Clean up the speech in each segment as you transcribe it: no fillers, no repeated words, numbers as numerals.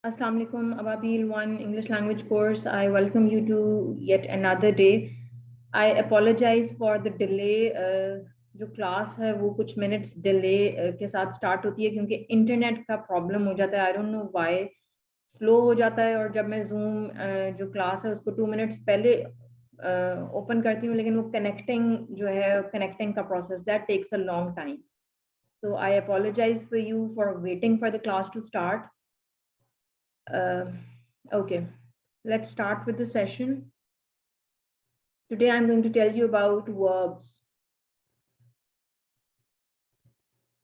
Assalamu alaikum, Ababil One English language course. I welcome you to yet another day. I apologize for the delay. जो class है वो कुछ minutes delay के साथ start होती है क्योंकि इंटरनेट का प्रॉब्लम हो जाता है. I don't know why slow हो जाता है और जब मैं जूम जो क्लास है उसको 2 मिनट्स पहले ओपन करती हूँ लेकिन वो कनेक्टिंग जो है कनेक्टिंग का process that takes a long time. So I apologize for you for waiting for the class to start. Okay, let's start with the session. Today I'm going to tell you about verbs.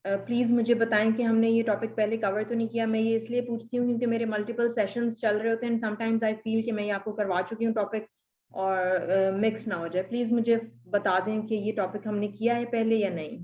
Please मुझे बताएं कि हमने ये topic पहले cover तो नहीं किया. मैं ये इसलिए पूछती हूँ क्योंकि मेरे मल्टीपल सेशंस चल रहे होते हैं. समटाइम्स आई फील कि मैं ये आपको करवा चुकी हूँ टॉपिक और मिक्स ना हो जाए. प्लीज मुझे बता दें कि ये टॉपिक हमने किया है पहले या नहीं.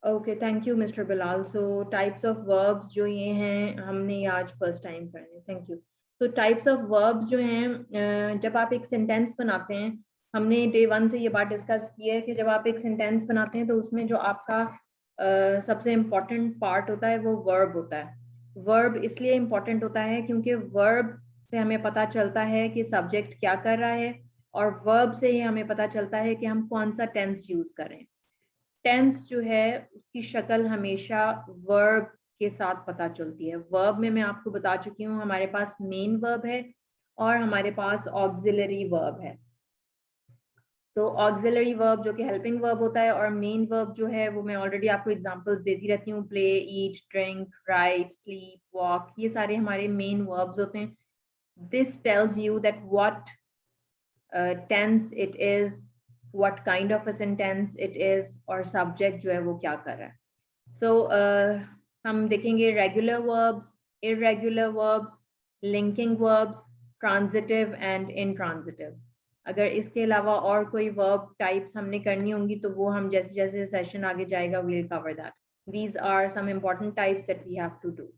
Okay, thank you mister Bilal. So types of verbs जो ये हैं हमने ये आज फर्स्ट टाइम करने. Thank you. तो टाइप्स ऑफ वर्ब्स जो हैं जब आप एक सेंटेंस बनाते हैं, हमने डे 1 से ये बात डिस्कस की है कि जब आप एक सेंटेंस बनाते हैं तो उसमें जो आपका सबसे इम्पॉर्टेंट पार्ट होता है वो वर्ब होता है. वर्ब इसलिए इम्पॉर्टेंट होता है क्योंकि वर्ब से हमें पता चलता है कि सब्जेक्ट क्या कर रहा है और वर्ब से ही हमें पता चलता है कि हम कौन सा टेंस यूज करें. टेंस जो है उसकी शक्ल हमेशा वर्ब के साथ पता चलती है. वर्ब में मैं आपको बता चुकी हूँ हमारे पास मेन वर्ब है और हमारे पास ऑक्सिलरी वर्ब है. तो ऑक्सिलरी वर्ब जो कि हेल्पिंग वर्ब होता है और मेन वर्ब जो है वो मैं ऑलरेडी आपको एग्जांपल्स देती रहती हूँ. Play, eat, drink, write, sleep, walk, ये सारे हमारे मेन वर्ब्स होते हैं. This tells you that what tense it is, what kind of a sentence it is और subject जो है वो क्या कर रहा है. So हम देखेंगे regular verbs, irregular verbs, linking verbs, transitive and intransitive. अगर इसके अलावा और कोई verb types हमने करनी होंगी तो वो हम जैसे जैसे सेशन आगे जाएगा we'll cover that. These are some important types that we have to do.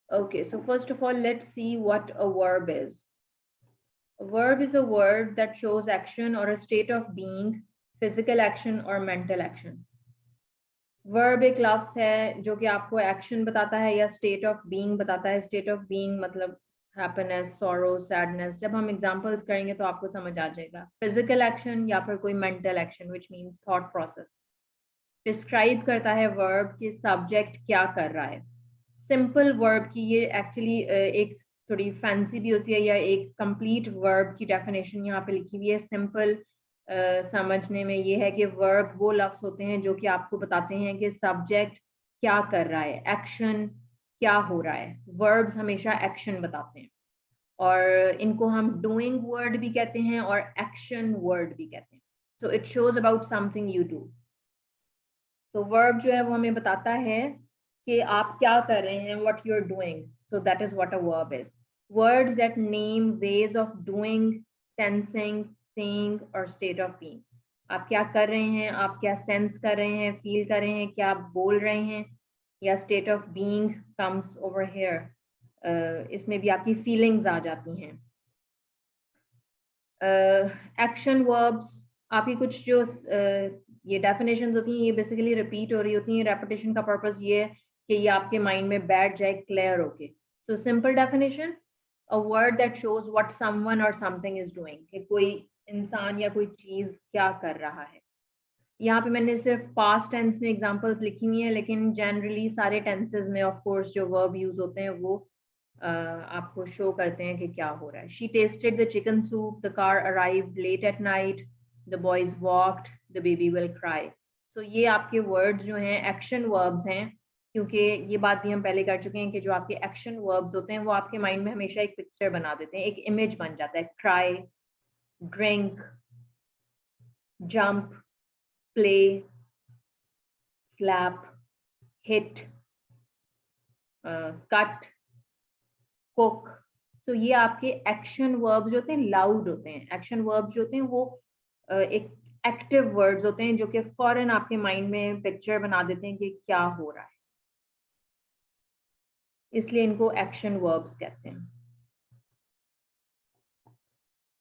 Okay, so first of all, let's see what a verb is. A verb is a word that shows action or a state of being, physical action or mental action. Verb एक लफ्ज है जो कि आपको action बताता है या state of being बताता है. स्टेट ऑफ बीइंग मतलब हैप्पीनेस, सॉरो, सैडनेस. जब हम एग्जांपल्स करेंगे तो आपको समझ आ जाएगा. फिजिकल एक्शन या फिर कोई mental action which means thought process. Describe करता है वर्ब कि सब्जेक्ट क्या कर रहा है. सिंपल वर्ब की ये एक्चुअली एक थोड़ी फैंसी भी होती है या एक कंप्लीट वर्ब की डेफिनेशन यहाँ पे लिखी हुई है. सिंपल समझने में ये है कि वर्ब वो लफ्ज होते हैं जो कि आपको बताते हैं कि सब्जेक्ट क्या कर रहा है, एक्शन क्या हो रहा है. वर्ब्स हमेशा एक्शन बताते हैं और इनको हम डूइंग वर्ड भी कहते हैं और एक्शन वर्ड भी कहते हैं. So it shows about something you do. तो वर्ब जो है वो हमें बताता है कि आप क्या कर रहे हैं, what you're doing. So that is what a verb is. Words that name ways of doing, sensing, saying or state of being. आप क्या कर रहे हैं, आप क्या सेंस कर रहे हैं, फील कर रहे हैं, क्या आप बोल रहे हैं, या state of being comes over here. इसमें भी आपकी फीलिंग्स आ जाती हैं. एक्शन वर्ब्स आपकी कुछ जो ये डेफिनेशंस होती हैं ये बेसिकली रिपीट हो रही होती हैं. रेपिटेशन का पर्पस ये है कि ये आपके माइंड में बैठ जाए क्लियर होके. So simple definition, a word that shows what someone और समथिंग इज डूइंग, कि कोई इंसान या कोई चीज क्या कर रहा है. यहाँ पे मैंने सिर्फ पास्ट टेंस में एग्जांपल्स लिखी हुई हैं लेकिन जनरली सारे टेंसेस में ऑफ कोर्स जो वर्ब यूज होते हैं वो आपको शो करते हैं कि क्या हो रहा है. She tasted the chicken soup, the car arrived late at night, the boys walked, the baby will cry. तो ये आपके वर्ड्स जो हैं एक्शन वर्ब्स हैं क्योंकि ये बात भी हम पहले कर चुके हैं कि जो आपके एक्शन वर्ब्स होते हैं वो आपके माइंड में हमेशा एक पिक्चर बना देते हैं, एक इमेज बन जाता है. Cry, drink, jump, play, slap, hit, cut, cook. तो ये आपके एक्शन वर्ब्स होते हैं, लाउड होते हैं. एक्शन वर्ब्स जो होते हैं वो एक एक्टिव वर्ड्स होते हैं जो कि फौरन आपके माइंड में पिक्चर बना देते हैं कि क्या हो रहा है. इसलिए इनको एक्शन वर्ब्स कहते हैं।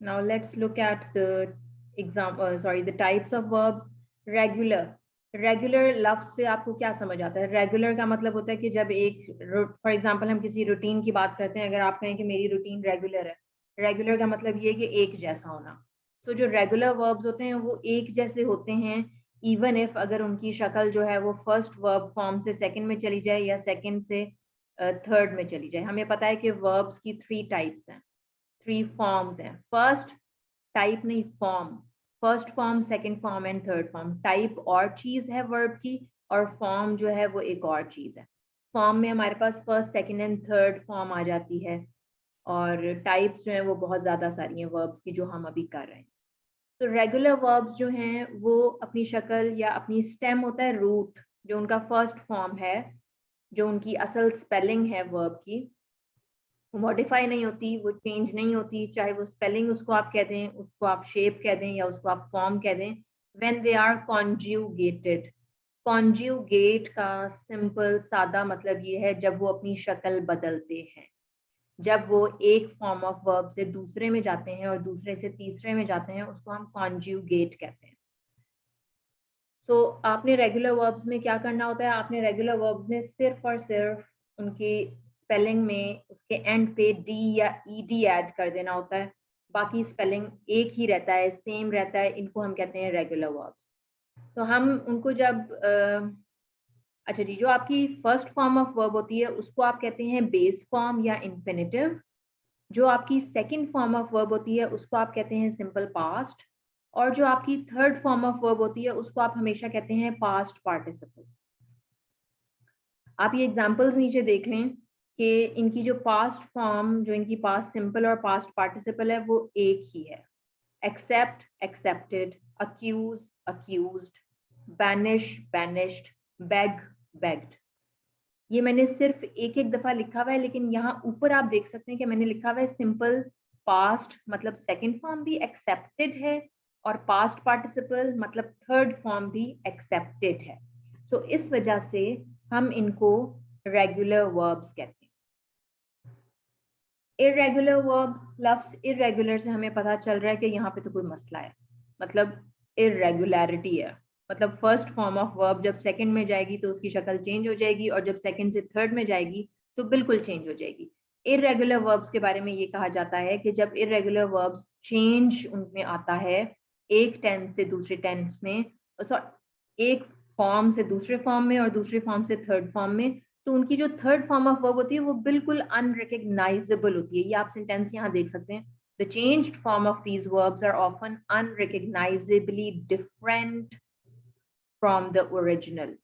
Now let's look at the the types of verbs. Regular. Regular लफ्ज से आपको क्या समझ आता है? रेगुलर का मतलब होता है कि जब एक, फॉर एग्जांपल हम किसी रूटीन की बात करते हैं, अगर आप कहें कि मेरी रूटीन रेगुलर है, रेगुलर का मतलब ये है कि एक जैसा होना। सो जो रेगुलर वर्ब्स होते हैं वो एक जैसे होते हैं, इवन इफ अगर उनकी शक्ल जो है वो फर्स्ट वर्ब फॉर्म से सेकंड में चली जाए या सेकंड से थर्ड में चली जाए। हमें पता है कि वर्ब्स की 3 टाइप्स हैं, 3 फॉर्म्स हैं। फर्स्ट टाइप नहीं, form. First form, second form and third form. Type और चीज है वर्ब की, और फॉर्म जो है वो एक और चीज है। फॉर्म में हमारे पास first, second and third form आ जाती है, और टाइप्स जो है वो बहुत ज्यादा सारी हैं वर्ब्स की जो हम अभी कर रहे हैं। तो रेगुलर वर्ब्स जो हैं वो अपनी शक्ल या अपनी स्टेम होता है रूट, जो उनका फर्स्ट फॉर्म है, जो उनकी असल स्पेलिंग है वर्ब की, वो मॉडिफाई नहीं होती, वो चेंज नहीं होती, चाहे वो स्पेलिंग उसको आप कह दें, उसको आप शेप कह दें, या उसको आप फॉर्म कह दें। When they are कॉन्ज्यूगेटेड। कॉन्ज्यूगेट का सिंपल सादा मतलब ये है जब वो अपनी शक्ल बदलते हैं, जब वो एक फॉर्म ऑफ वर्ब से दूसरे में जाते हैं और दूसरे से तीसरे में जाते हैं, उसको हम कॉन्ज्यूगेट कहते हैं। तो आपने रेगुलर वर्ब्स में क्या करना होता है? आपने रेगुलर वर्ब्स में सिर्फ और सिर्फ उनकी स्पेलिंग में उसके एंड पे डी या ईडी ऐड कर देना होता है। बाकी स्पेलिंग एक ही रहता है, सेम रहता है। इनको हम कहते हैं रेगुलर वर्ब्स। तो हम उनको जब अच्छा जी, जो आपकी फर्स्ट फॉर्म ऑफ वर्ब होती है उसको आप कहते हैं बेस फॉर्म या इन्फिनिटिव। जो आपकी सेकंड फॉर्म ऑफ वर्ब होती है उसको आप कहते हैं सिंपल पास्ट, और जो आपकी थर्ड फॉर्म ऑफ वर्ब होती है उसको आप हमेशा कहते हैं पास्ट पार्टिसिपल। आप ये एग्जांपल्स नीचे देख लें कि इनकी जो पास्ट फॉर्म, जो इनकी पास्ट सिंपल और पास्ट पार्टिसिपल है, वो एक ही है। Accept, accepted, accuse, accused, banish, banished, beg, begged. ये मैंने सिर्फ एक एक दफा लिखा हुआ है, लेकिन यहाँ ऊपर आप देख सकते हैं कि मैंने लिखा हुआ है सिंपल पास्ट, मतलब सेकंड फॉर्म भी एक्सेप्टेड है, और पास्ट पार्टिसिपल मतलब थर्ड फॉर्म भी एक्सेप्टेड है। सो इस वजह से हम इनको रेगुलर वर्ब्स कहते हैं। इरेगुलर वर्ब, लफ्ज इरेगुलर से हमें पता चल रहा है कि यहाँ पे तो कोई मसला है, मतलब इरेगुलरिटी है। मतलब फर्स्ट फॉर्म ऑफ वर्ब जब सेकंड में जाएगी तो उसकी शक्ल चेंज हो जाएगी, और जब सेकंड से थर्ड में जाएगी तो बिल्कुल चेंज हो जाएगी। इरेगुलर वर्ब्स के बारे में ये कहा जाता है कि जब इरेगुलर वर्ब्स चेंज उनमें आता है, एक टेंस से दूसरे टेंस में, एक फॉर्म से दूसरे फॉर्म में और दूसरे फॉर्म से थर्ड फॉर्म में, तो उनकी जो थर्ड फॉर्म ऑफ वर्ब होती है वो बिल्कुल अनरिकग्नाइजेबल होती है। ये आप सेंटेंस यहाँ देख सकते हैं। The changed form of these verbs are often unrecognisably different from the original.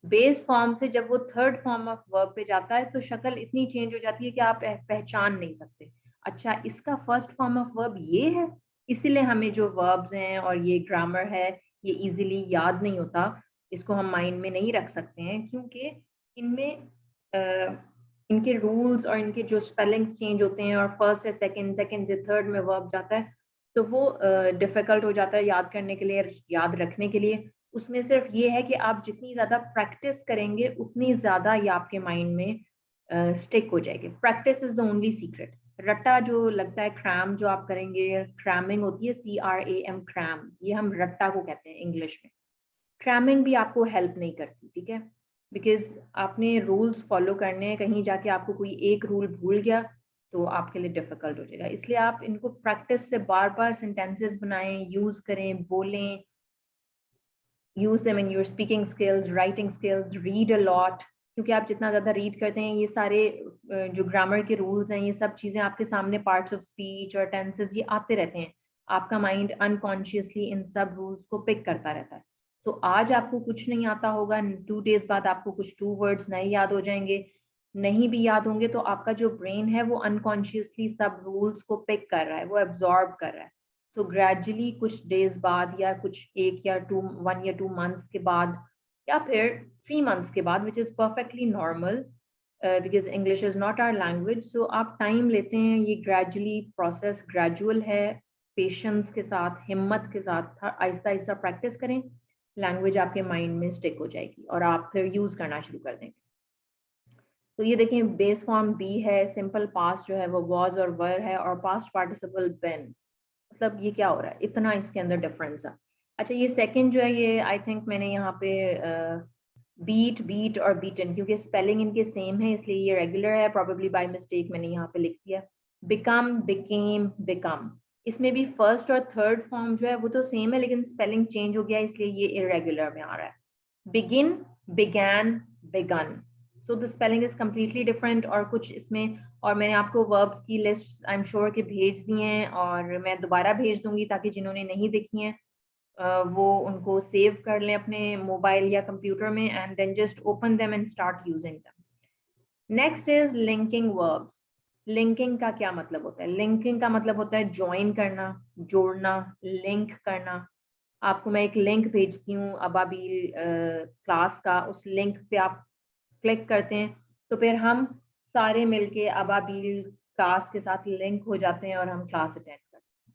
Base form से जब वो थर्ड फॉर्म ऑफ वर्ब पे जाता है तो शक्ल इतनी चेंज हो जाती है कि आप पहचान नहीं सकते, अच्छा इसका फर्स्ट फॉर्म ऑफ वर्ब ये है। इसीलिए हमें जो वर्ब्स हैं और ये ग्रामर है, ये इजीली याद नहीं होता, इसको हम माइंड में नहीं रख सकते हैं, क्योंकि इनमें इनके रूल्स और इनके जो स्पेलिंग्स चेंज होते हैं, और फर्स्ट से सेकंड, सेकंड से थर्ड में वर्ब जाता है, तो वो डिफिकल्ट हो जाता है याद करने के लिए, याद रखने के लिए। उसमें सिर्फ ये है कि आप जितनी ज़्यादा प्रैक्टिस करेंगे उतनी ज़्यादा ये आपके माइंड में स्टिक हो जाएगी। Practice is the only secret. रट्टा जो लगता है, क्रैम जो आप करेंगे, क्रैमिंग होती है, CRAM, क्रैम, ये हम रट्टा को कहते हैं इंग्लिश में। क्रैमिंग भी आपको हेल्प नहीं करती, ठीक है, बिकॉज आपने रूल्स फॉलो करने हैं। कहीं जाके आपको कोई एक रूल भूल गया तो आपके लिए डिफिकल्ट हो जाएगा। इसलिए आप इनको प्रैक्टिस से बार बार सेंटेंसेस बनाएं, यूज करें, बोलें, use them in your speaking skills, writing skills, read a lot, क्योंकि आप जितना ज़्यादा रीड करते हैं, ये सारे जो ग्रामर के रूल्स हैं, ये सब चीज़ें आपके सामने, पार्ट्स ऑफ स्पीच और टेंसेस, ये आते रहते हैं। आपका माइंड अनकॉन्शियसली इन सब रूल्स को पिक करता रहता है। तो आज आपको कुछ नहीं आता होगा, 2 डेज बाद आपको कुछ 2 वर्ड्स नए याद हो जाएंगे। नहीं भी याद होंगे तो आपका जो ब्रेन है वो अनकॉन्शियसली सब रूल्स को पिक कर रहा है, वो एब्जॉर्ब कर रहा है। सो ग्रेजुअली कुछ डेज बाद, या कुछ 1 या 2, 1 या 2 मंथ्स के बाद, या फिर 3 मंथ्स के बाद, which is perfectly normal, because English is not our language. So आप टाइम लेते हैं, ये ग्रेजुअली प्रोसेस ग्रेजुअल है, पेशेंस के साथ, हिम्मत के साथ आहिस्ता आहिस्ता प्रैक्टिस करें, लैंग्वेज आपके माइंड में स्टिक हो जाएगी और आप फिर यूज़ करना शुरू कर देंगे। तो ये देखें बेस फॉर्म बी है, सिंपल पास्ट जो है वो वॉज और वर है, और पास्ट पार्टिसिपल बिन। मतलब ये क्या हो रहा है, इतना इसके अंदर डिफरेंस है। अच्छा ये सेकंड जो है ये आई थिंक मैंने यहाँ पे बीट बीट और बीटन, क्योंकि स्पेलिंग इनके सेम है इसलिए ये रेगुलर है, प्रोबेबली बाय मिस्टेक मैंने यहाँ पे लिख दिया। बिकम, बिकेम, बिकम, इसमें भी फर्स्ट और थर्ड फॉर्म जो है वो तो सेम है लेकिन स्पेलिंग चेंज हो गया इसलिए ये इरेगुलर में आ रहा है। Begin, began, begun, so the spelling is completely different. और कुछ इसमें, और मैंने आपको वर्ब्स की लिस्ट आई एम श्योर के भेज दी हैं और मैं दोबारा भेज दूंगी ताकि जिन्होंने नहीं देखी हैं वो उनको सेव कर लें अपने मोबाइल या कंप्यूटर में, and then just open them and start using them. Next is linking verbs. Linking का क्या मतलब होता है? लिंकिंग का मतलब होता है ज्वाइन करना, जोड़ना, लिंक करना। आपको मैं एक लिंक भेजती हूँ अबाबील क्लास का, उस लिंक पे आप क्लिक करते हैं तो फिर हम सारे मिलके अबाबील क्लास के साथ लिंक हो जाते हैं और हम क्लास अटेंड करते हैं।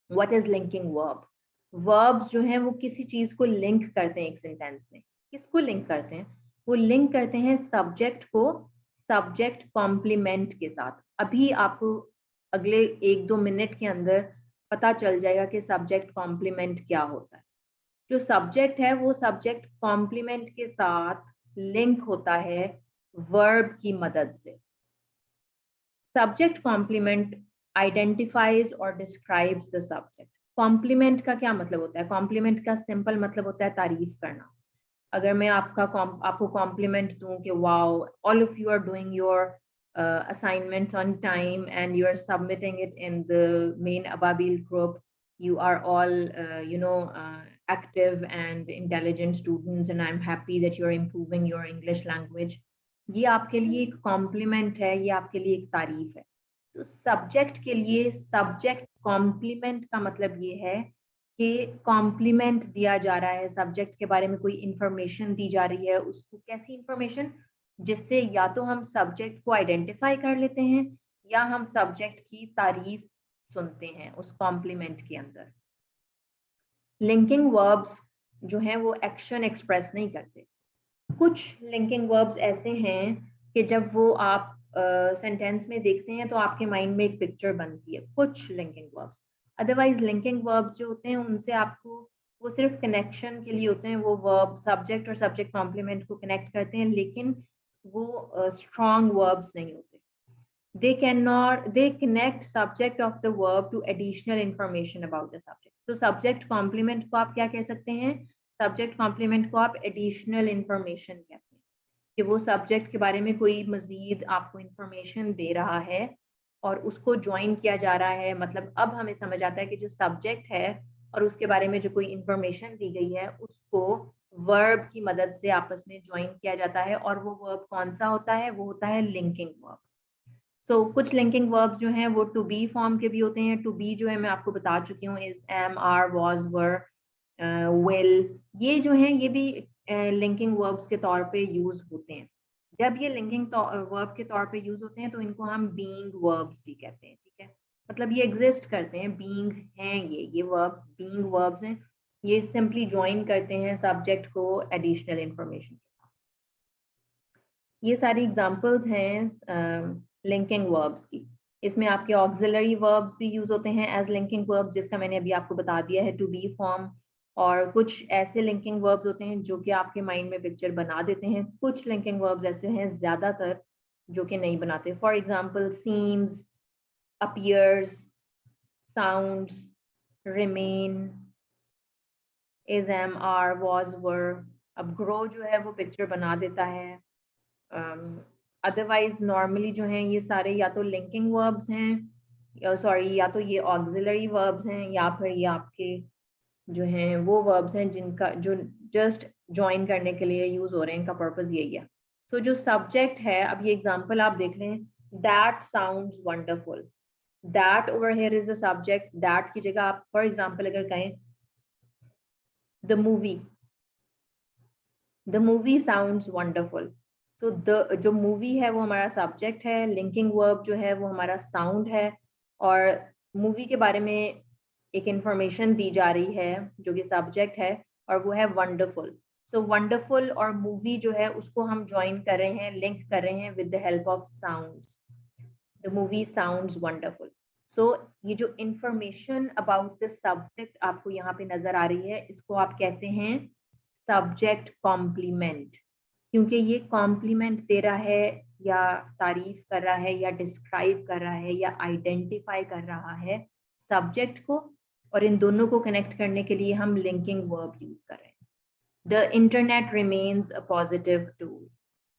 What is linking verb? Verbs जो हैं वो किसी चीज को लिंक करते हैं एक सेंटेंस में। किसको लिंक करते हैं? वो लिंक करते हैं सब्जेक्ट को सब्जेक्ट कॉम्प्लीमेंट के साथ। अभी आपको अगले 1-2 मिनट के अंदर पता चल जाएगा कि सब्जेक्ट कॉम्प्लीमेंट क्या होता है। जो सब्जेक्ट है वो सब्जेक्ट कॉम्प्लीमेंट के साथ लिंक होता है वर्ब की मदद से। सब्जेक्ट कॉम्प्लीमेंट आइडेंटिफाइज और डिस्क्राइब्स द सब्जेक्ट। कॉम्प्लीमेंट का क्या मतलब होता है? कॉम्प्लीमेंट का सिंपल मतलब होता है तारीफ करना। अगर मैं आपको कॉम्प्लीमेंट दूं कि wow all of you are doing your assignments on time and you are submitting it in the main Ababil group, you are all active and intelligent students and I'm happy that you are improving your English language, ये आपके लिए एक complement है, ये आपके लिए एक तारीफ है। तो सब्जेक्ट के लिए सब्जेक्ट कॉम्प्लीमेंट का मतलब ये है कि कॉम्प्लीमेंट दिया जा रहा है, सब्जेक्ट के बारे में कोई इंफॉर्मेशन दी जा रही है। उसको कैसी इंफॉर्मेशन? जिससे या तो हम सब्जेक्ट को आइडेंटिफाई कर लेते हैं या हम सब्जेक्ट की तारीफ सुनते हैं उस कॉम्प्लीमेंट के अंदर। लिंकिंग वर्ब्स जो हैं वो एक्शन एक्सप्रेस नहीं करते। कुछ लिंकिंग वर्ब्स ऐसे हैं कि जब वो आप सेंटेंस में देखते हैं तो आपके माइंड में एक पिक्चर बनती है, कुछ linking verbs. Otherwise linking verbs जो होते हैं उनसे आपको वो सिर्फ कनेक्शन के लिए होते हैं, वो वर्ब सब्जेक्ट और सब्जेक्ट कॉम्प्लीमेंट को कनेक्ट करते हैं लेकिन वो स्ट्रॉन्ग वर्ब्स नहीं होते। They connect subject of the verb to additional information about the subject. तो subject complement को आप क्या कह सकते हैं? Subject complement को आप additional information कहते हैं कि वो subject के बारे में कोई मजीद आपको information दे रहा है और उसको join किया जा रहा है। मतलब अब हमें समझ आता है कि जो subject है और उसके बारे में जो कोई information दी गई है उसको verb की मदद से आपस में join किया जाता है, और वो verb कौन सा होता है? वो होता है linking verb। कुछ लिंकिंग वर्ब्स जो हैं वो टू बी फॉर्म के भी होते हैं। टू बी जो है मैं आपको बता चुकी हूँ, is, am, are, was, were, will, ये जो हैं ये भी लिंकिंग वर्ब्स के तौर पे यूज होते हैं। जब ये लिंकिंग वर्ब के तौर पे यूज होते हैं तो इनको हम बीइंग वर्ब्स भी कहते हैं। ठीक है, मतलब ये एग्जिस्ट करते हैं, बीइंग हैं, ये वर्ब्स बीइंग वर्ब्स हैं। ये सिंपली ज्वाइन करते हैं सब्जेक्ट को एडिशनल इंफॉर्मेशन के साथ। ये सारी एग्जांपल्स हैं लिंकिंग वर्ब्स की। इसमें आपके ऑक्सिलरी वर्ब्स भी यूज होते हैं एज लिंकिंग वर्ब्स, जिसका मैंने अभी आपको बता दिया है, टू बी फॉर्म। और कुछ ऐसे लिंकिंग वर्ब्स होते हैं जो कि आपके माइंड में पिक्चर बना देते हैं। कुछ लिंकिंग वर्ब्स ऐसे हैं ज्यादातर जो कि नहीं बनाते। For example seems, appears, sounds, remain, is, am, are, was, were. अब ग्रो जो है वो पिक्चर बना देता है। अदरवाइज नॉर्मली जो हैं ये सारे या तो लिंकिंग वर्ब्स हैं, सॉरी या तो ये ऑक्सिलरी वर्ब्स हैं, या फिर ये आपके जो हैं वो वर्ब्स हैं जिनका जो जस्ट ज्वाइन करने के लिए यूज हो रहे हैं, इनका पर्पस यही है। सो जो सब्जेक्ट है, अब ये एग्जांपल आप देख लें, that sounds wonderful. That over here is the subject. That की जगह आप फॉर एग्जांपल अगर कहें the movie sounds wonderful. So the जो मूवी है वो हमारा सब्जेक्ट है, लिंकिंग वर्ब जो है वो हमारा साउंड है, और मूवी के बारे में एक इंफॉर्मेशन दी जा रही है जो कि सब्जेक्ट है, और वो है वंडरफुल। सो वंडरफुल और मूवी जो है उसको हम ज्वाइन कर रहे हैं, लिंक कर रहे हैं with the help of sounds. The movie sounds wonderful. So ये जो इंफॉर्मेशन अबाउट द सब्जेक्ट आपको यहाँ पे नजर आ रही है, इसको आप कहते हैं सब्जेक्ट कॉम्प्लीमेंट, क्योंकि ये कॉम्प्लीमेंट दे रहा है या तारीफ कर रहा है या डिस्क्राइब कर रहा है या आइडेंटिफाई कर रहा है सब्जेक्ट को, और इन दोनों को कनेक्ट करने के लिए हम लिंकिंग वर्ब यूज कर रहे हैं। The internet remains a positive tool.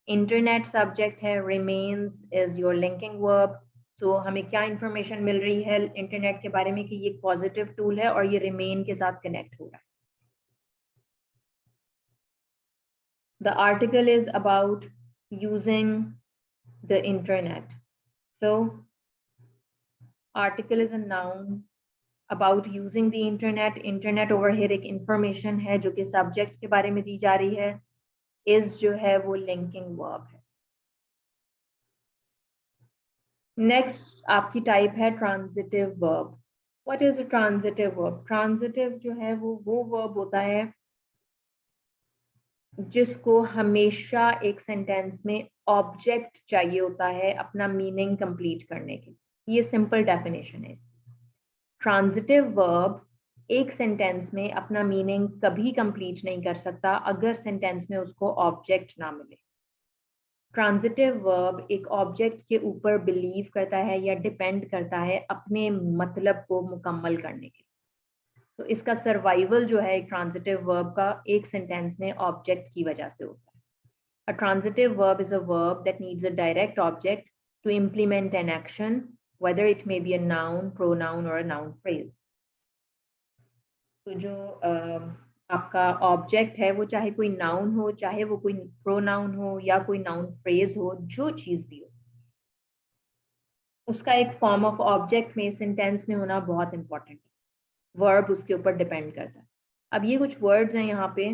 Internet subject है, remains is your linking verb. So हमें क्या इंफॉर्मेशन मिल रही है इंटरनेट के बारे में कि ये पॉजिटिव टूल है और ये रिमेन के साथ कनेक्ट हो रहा है। The article is about using the internet. So article is a noun about using the internet. Internet over here एक information है जो कि subject के बारे में दी जा रही है। is जो है वो linking verb है। Next आपकी type है transitive verb. What is a transitive verb? Transitive जो है वो verb होता है जिसको हमेशा एक सेंटेंस में ऑब्जेक्ट चाहिए होता है अपना मीनिंग कंप्लीट करने के लिए। ये सिंपल डेफिनेशन है। ट्रांजिटिव वर्ब एक सेंटेंस में अपना मीनिंग कभी कंप्लीट नहीं कर सकता अगर सेंटेंस में उसको ऑब्जेक्ट ना मिले। ट्रांजिटिव वर्ब एक ऑब्जेक्ट के ऊपर बिलीव करता है या डिपेंड करता है अपने मतलब को मुकम्मल करने के लिए। तो इसका सर्वाइवल जो है एक ट्रांजिटिव वर्ब का एक सेंटेंस में ऑब्जेक्ट की वजह से होता है। A transitive verb is a verb that needs a direct object to implement an action, whether it may be a noun, pronoun or a noun phrase. तो जो आपका ऑब्जेक्ट है वो चाहे कोई नाउन हो, चाहे वो कोई प्रोनाउन हो या कोई नाउन फ्रेज हो, जो चीज भी हो, उसका एक फॉर्म ऑफ ऑब्जेक्ट में सेंटेंस में होना बहुत इंपॉर्टेंट है। वर्ब उसके ऊपर डिपेंड करता है। अब ये कुछ वर्ड्स हैं यहाँ पे,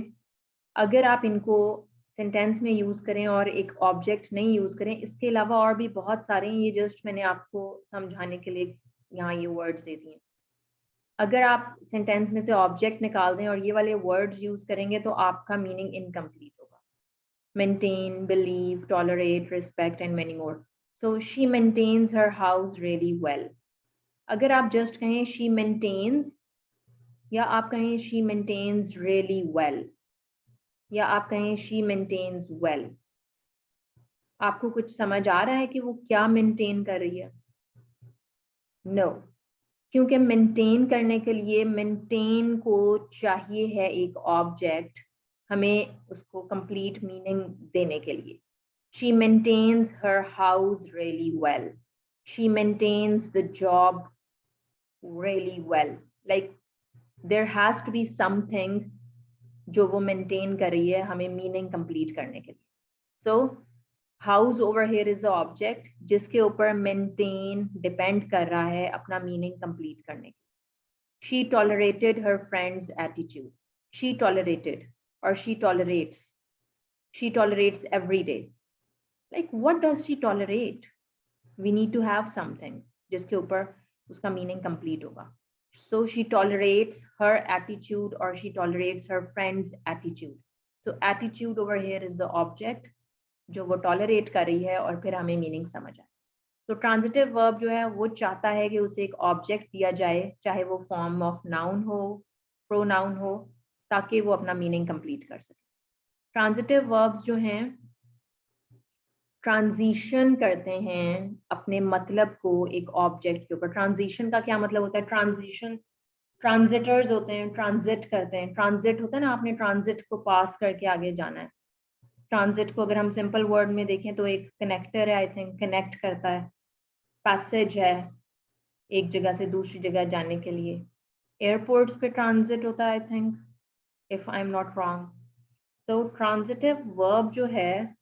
अगर आप इनको सेंटेंस में यूज करें और एक ऑब्जेक्ट नहीं यूज करें, इसके अलावा और भी बहुत सारे हैं, ये जस्ट मैंने आपको समझाने के लिए यहाँ ये वर्ड्स दे दिए। अगर आप सेंटेंस में से ऑब्जेक्ट निकाल दें और ये वाले वर्ड्स यूज करेंगे तो आपका मीनिंग इनकम्प्लीट होगा। Maintain, believe, tolerate, respect and many more. So she maintains her house really well. अगर आप जस्ट कहें शी मेंटेन्स, या आप कहें शी मेंटेन्स रियली वेल, या आप कहें शी मेंटेन्स वेल, आपको कुछ समझ आ रहा है कि वो क्या मेंटेन कर रही है? नो, क्योंकि मेंटेन करने के लिए मेंटेन को चाहिए है एक ऑब्जेक्ट हमें उसको कंप्लीट मीनिंग देने के लिए। She maintains her house really well, she maintains the job really well. Like there has to be something जो वो मेंटेन कर रही है हमें मीनिंग कंप्लीट करने के लिए। So house over here is the object जिसके ऊपर मेंटेन डिपेंड कर रहा है अपना मीनिंग कंप्लीट करने के। She tolerated her friends attitude. She tolerated or she tolerates every day. Like what does she tolerate? We need to have something जिसके ऊपर उसका मीनिंग कंप्लीट होगा। So she tolerates her attitude or she tolerates her friend's attitude. So attitude over here is the object जो वो tolerate कर रही है और फिर हमें meaning समझ आए। तो transitive verb जो है वो चाहता है कि उसे एक object दिया जाए, चाहे वो form of noun हो, pronoun हो, ताकि वो अपना meaning complete कर सके। Transitive verbs जो हैं ट्रांजिशन करते हैं अपने मतलब को एक ऑब्जेक्ट के ऊपर। ट्रांजिशन का क्या मतलब होता है? ट्रांजिशन, ट्रांजिटर्स होते हैं, ट्रांजिट करते हैं। ट्रांजिट होता है ना, आपने ट्रांजिट को पास करके आगे जाना है। ट्रांजिट को अगर हम सिंपल वर्ड में देखें तो एक कनेक्टर है, आई थिंक कनेक्ट करता है। पैसेज है एक जगह से दूसरी जगह जाने के लिए। एयरपोर्ट्स पे ट्रांजिट होता है I think, if I am not wrong. तो ट्रांजिटिव वर्ब जो है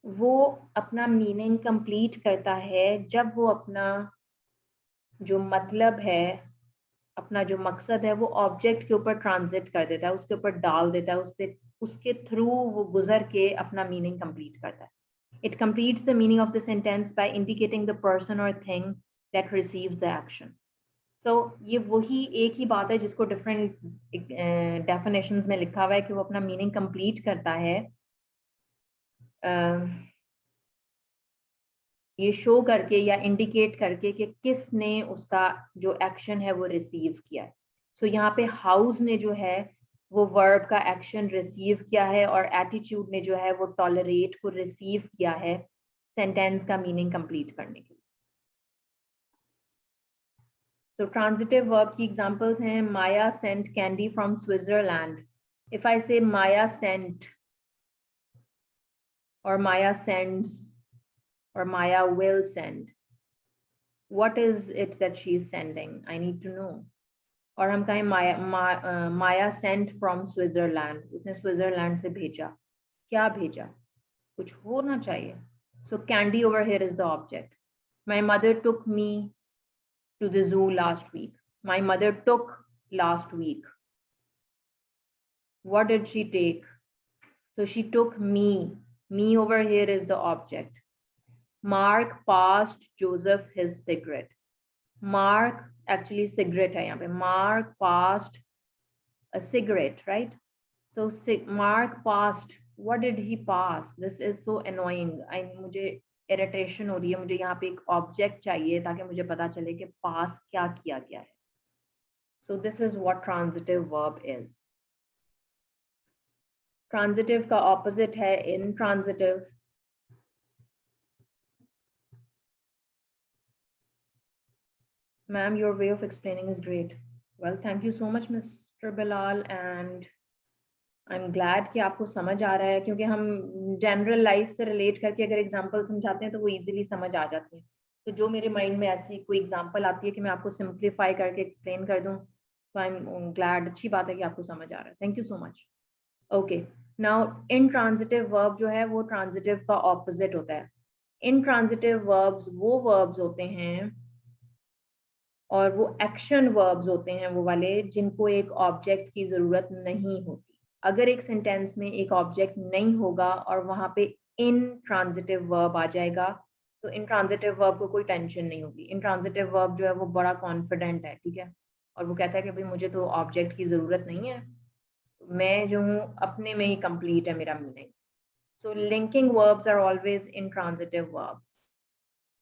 वो अपना मीनिंग कंप्लीट करता है जब वो अपना जो मतलब है, अपना जो मकसद है वो ऑब्जेक्ट के ऊपर ट्रांजिट कर देता है, उसके ऊपर डाल देता है, उसके थ्रू वो गुजर के अपना मीनिंग कंप्लीट करता है। It completes the meaning of the sentence by indicating the person or thing that receives the action. ये वही एक ही बात है जिसको डिफरेंट डेफिनेशंस में लिखा हुआ है कि वो अपना मीनिंग कंप्लीट करता है ये शो करके या इंडिकेट करके कि किसने उसका जो एक्शन है वो रिसीव किया है। यहाँ पे हाउस ने जो है वो वर्ब का एक्शन रिसीव किया है और एटीट्यूड ने जो है वो टॉलरेट को रिसीव किया है सेंटेंस का मीनिंग कंप्लीट करने के लिए। ट्रांजिटिव वर्ब की एग्जांपल्स हैं Maya sent candy from Switzerland. If I say Maya sent or Maya sends or Maya will send. What is it that she is sending? I need to know. और हम कहें Maya sent from Switzerland, उसने Switzerland से भेजा। क्या भेजा? कुछ होना चाहिए। So candy over here is the object. My mother took me to the zoo last week. My mother took last week. What did she take? So she took me. Me over here is the object. Mark passed Joseph his cigarette. Mark actually cigarette hai yahan pe. Mark passed a cigarette, right? So Mark passed. What did he pass? This is so annoying. मुझे irritation हो रही है. मुझे यहाँ पे एक object चाहिए ताकि मुझे पता चले कि pass क्या किया गया है. So this is what transitive verb is. Transitive का opposite है intransitive. Ma'am, your way of explaining is great. Well, thank you so much, Mr. Bilal, and I'm glad कि आपको समझ आ रहा है, क्योंकि हम जनरल लाइफ से रिलेट करके अगर एग्जांपल समझाते हैं तो वो इजीली समझ आ जाती है। तो जो मेरे माइंड में ऐसी कोई एग्जांपल आती है कि मैं आपको सिंप्लीफाई करके एक्सप्लेन कर दूं, तो आई एम ग्लैड, अच्छी बात है कि आपको समझ आ रहा है। Thank you so much. Okay, now intransitive verb जो है वो ट्रांजिटिव का ऑपोजिट होता है। इनट्रांजिटिव वर्ब्स वो वर्ब्स होते हैं और वो एक्शन वर्ब्स होते हैं वो वाले जिनको एक ऑब्जेक्ट की जरूरत नहीं होती। अगर एक सेंटेंस में एक ऑब्जेक्ट नहीं होगा और वहां पे इनट्रांजिटिव वर्ब आ जाएगा तो इनट्रांजिटिव वर्ब को कोई टेंशन नहीं होगी। इनट्रांजिटिव वर्ब जो है वो बड़ा कॉन्फिडेंट है, ठीक है, और वो कहता है कि भाई मुझे तो ऑब्जेक्ट की जरूरत नहीं है, मैं जो हूँ अपने में ही कंप्लीट है मेरा meaning. So linking verbs are always intransitive verbs.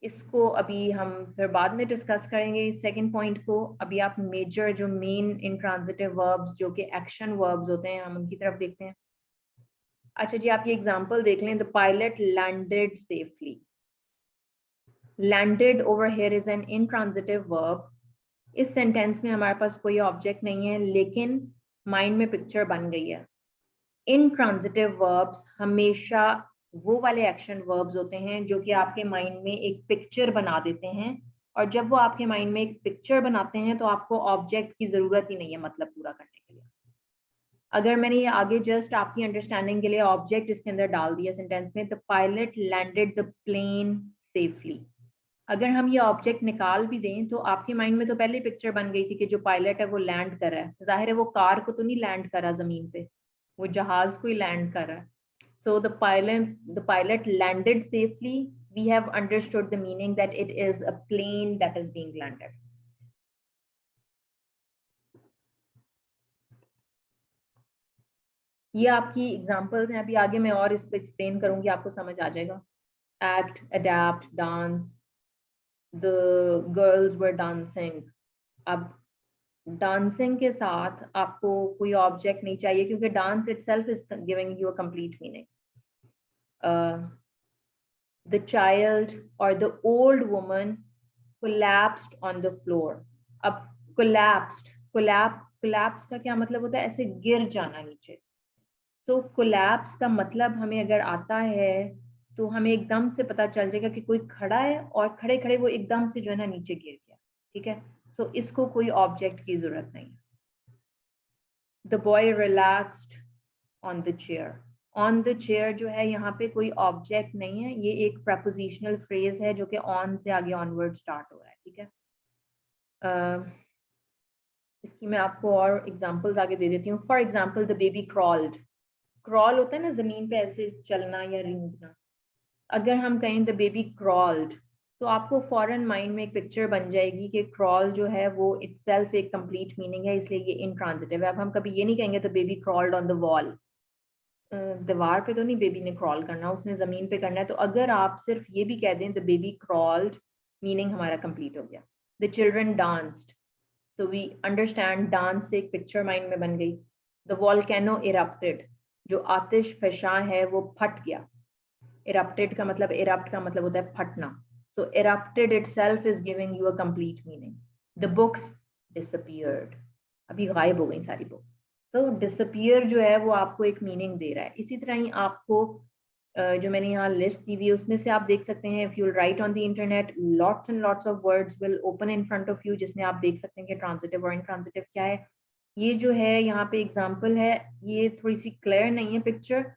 इसको अभी हम फिर बाद में डिस्कस करेंगे सेकंड पॉइंट को। अभी आप मेजर जो मेन इंट्रांजिटिव वर्ब्स जो कि एक्शन वर्ब्स होते हैं हम उनकी तरफ देखते हैं। अच्छा जी, आप ये एग्जांपल देख लें, the pilot landed safely. Landed over here is an intransitive verb. इस सेंटेंस में हमारे पास कोई ऑब्जेक्ट नहीं है लेकिन माइंड में पिक्चर बन गई है। इंट्रांजिटिव वर्ब्स हमेशा वो वाले एक्शन वर्ब्स होते हैं जो कि आपके माइंड में एक पिक्चर बना देते हैं, और जब वो आपके माइंड में एक पिक्चर बनाते हैं तो आपको ऑब्जेक्ट की जरूरत ही नहीं है मतलब पूरा करने के लिए। अगर मैंने ये आगे जस्ट आपकी अंडरस्टैंडिंग के लिए ऑब्जेक्ट इसके अंदर डाल दिया सेंटेंस में, the pilot landed the plane safely, अगर हम ये ऑब्जेक्ट निकाल भी दें तो आपके माइंड में तो पहले पिक्चर बन गई थी कि जो पायलट है वो लैंड कर रहा है। जाहिर है वो कार को तो नहीं लैंड कर रहा जमीन पे, वो जहाज को ही लैंड कर रहा है। So the pilot landed safely. We have understood the meaning that it is a plane that is being landed. ये आपकी एग्जांपल्स हैं, अभी आगे मैं और इसको एक्सप्लेन करूंगी, आपको समझ आ जाएगा। Act, adapt, dance. The girls were dancing. अब डांसिंग के साथ आपको कोई ऑब्जेक्ट नहीं चाहिए क्योंकि dance itself is giving you a complete meaning. The child or the old woman collapsed on the floor. अब collapse का क्या मतलब होता है? ऐसे गिर जाना नीचे। तो collapse का मतलब हमें अगर आता है तो हमें एकदम से पता चल जाएगा कि कोई खड़ा है और खड़े खड़े वो एकदम से जो है ना नीचे गिर गया, ठीक है। सो इसको कोई ऑब्जेक्ट की जरूरत नहीं। The boy relaxed on the chair. On the chair जो है यहाँ पे कोई ऑब्जेक्ट नहीं है, ये एक प्रपोजिशनल फ्रेज है जो कि ऑन से आगे ऑनवर्ड स्टार्ट हो रहा है, ठीक है। इसकी मैं आपको और एग्जांपल्स आगे दे देती हूँ। For example the baby crawled. Crawl होता है ना जमीन पे ऐसे चलना या रेंगना। अगर हम कहें द बेबी क्रॉल्ड तो आपको फॉरन माइंड में एक पिक्चर बन जाएगी कि क्रॉल जो है वो इटसेल्फ एक कंप्लीट मीनिंग है, इसलिए ये इंट्रांजिटिव है। अब हम कभी ये नहीं कहेंगे the baby crawled on the wall, दीवार पे तो नहीं बेबी ने क्रॉल करना, उसने जमीन पे करना है। तो अगर आप सिर्फ ये भी कह दें द बेबी क्रॉल्ड, मीनिंग हमारा कंप्लीट हो गया। The children danced, so we understand dance से एक पिक्चर माइंड में बन गई। द वॉल्केनो इरप्टेड, जो आतिश फशा है वो फट गया। इरप्टेड का मतलब, इरप्ट का मतलब होता है फटना। So erupted itself is giving you a complete meaning. The books disappeared, अभी गायब हो गई सारी बुक्स। तो डिसअपीयर जो है वो आपको एक मीनिंग दे रहा है। इसी तरह ही आपको जो मैंने यहाँ लिस्ट दी हुई है उसमें से आप देख सकते हैं, if you right on the internet lots and lots of words will open in front of you, जिसमें आप देख सकते हैं कि ट्रांजिटिव और इनट्रांजिटिव क्या है। ये जो है यहाँ पे एग्जांपल है, ये थोड़ी सी क्लियर नहीं है picture,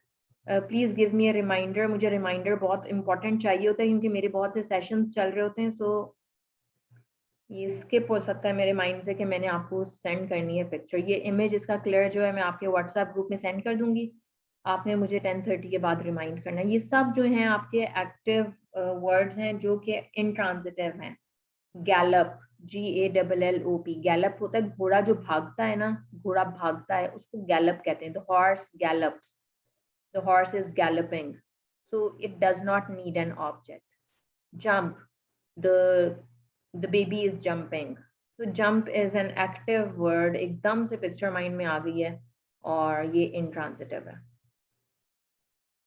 please give me a reminder. मुझे रिमाइंडर बहुत इंपॉर्टेंट चाहिए होता है क्योंकि मेरे बहुत से सेशंस चल रहे होते हैं। सो ये स्किप हो सकता है मेरे माइंड से कि मैंने आपको सेंड करनी है पिक्चर। ये इमेज इसका क्लियर जो है मैं आपके व्हाट्सएप ग्रुप में सेंड कर दूंगी, आपने मुझे 10:30 के बाद रिमाइंड करना है। ये सब जो हैं आपके एक्टिव वर्ड्स हैं जो कि इंट्रांजिटिव हैं। गैलप, GALLOP, गैलप होता है घोड़ा जो भागता है ना, घोड़ा भागता है उसको गैलप कहते हैं। The horse gallops, the horse is galloping, so it does not need an object. Jump, the baby is jumping, तो jump is an active word, एकदम से पिक्चर माइंड में आ गई है और ये इंट्रांजिटिव है।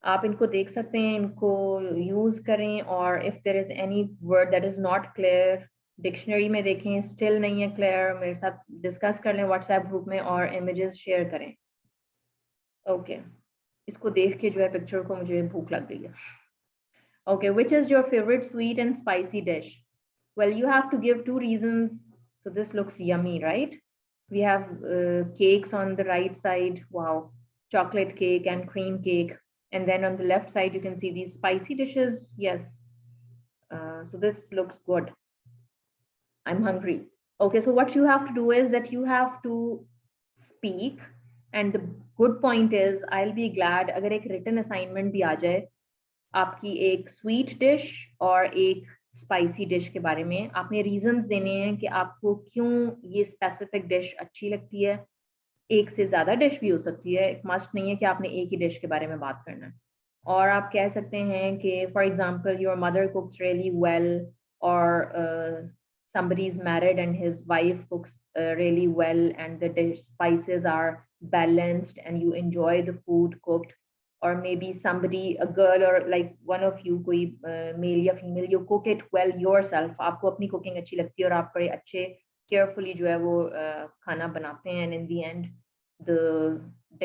आप इनको देख सकते हैं, इनको यूज करें, और if there is any word that is not clear dictionary में देखें, स्टिल नहीं है क्लियर, मेरे साथ डिस्कस कर लें व्हाट्सएप ग्रुप में और इमेजेस शेयर करें। ओके इसको देख के जो है पिक्चर को मुझे भूख लग गई है। Okay, which is your favorite sweet and spicy dish? Well, you have to give 2 reasons. So this looks yummy, right? We have cakes on the right side. Wow, chocolate cake and cream cake. And then on the left side, you can see these spicy dishes. Yes. So this looks good. I'm hungry. Okay, so what you have to do is that you have to speak. And the good point is, I'll be glad अगर एक written assignment भी आ जाए आपकी एक sweet dish और एक spicy dish के बारे में। आपने रीजंस देने हैं कि आपको क्यों ये स्पेसिफिक डिश अच्छी लगती है। एक से ज़्यादा डिश भी हो सकती है, एक मस्ट नहीं है कि आपने एक ही डिश के बारे में बात करना है। और आप कह सकते हैं कि for example your mother कुक्स really well, और somebody is married and his wife cooks really well and the dish spices are balanced and you enjoy the food cooked. Or maybe somebody, a girl or like one of you, कोई male या female, you cook it well yourself, आपको अपनी cooking अच्छी लगती है और आप बड़े अच्छे carefully जो है वो खाना बनाते हैं, and in the end the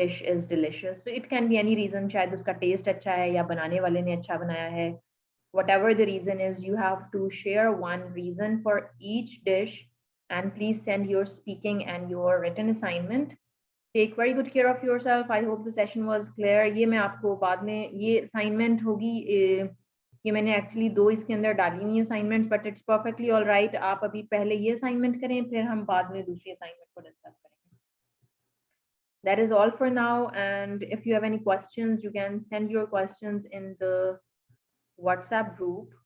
dish is delicious. So it can be any reason, शायद उसका taste अच्छा है या बनाने वाले ने अच्छा बनाया है। Whatever the reason is, you have to share one reason for each dish, and please send your speaking and your written assignment. Take very good care of yourself. I hope the session was clear. ये मैं आपको बाद में ये assignment होगी, ये मैंने actually 2 इसके अंदर डाली हुई assignments, but it's perfectly all right. आप अभी पहले ये assignment करें, फिर हम बाद में दूसरी assignment को discuss करेंगे. That is all for now, and if you have any questions, you can send your questions in the WhatsApp group.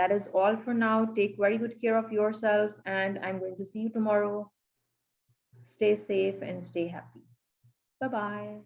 That is all for now. Take very good care of yourself, and I'm going to see you tomorrow. Stay safe and stay happy. Bye-bye.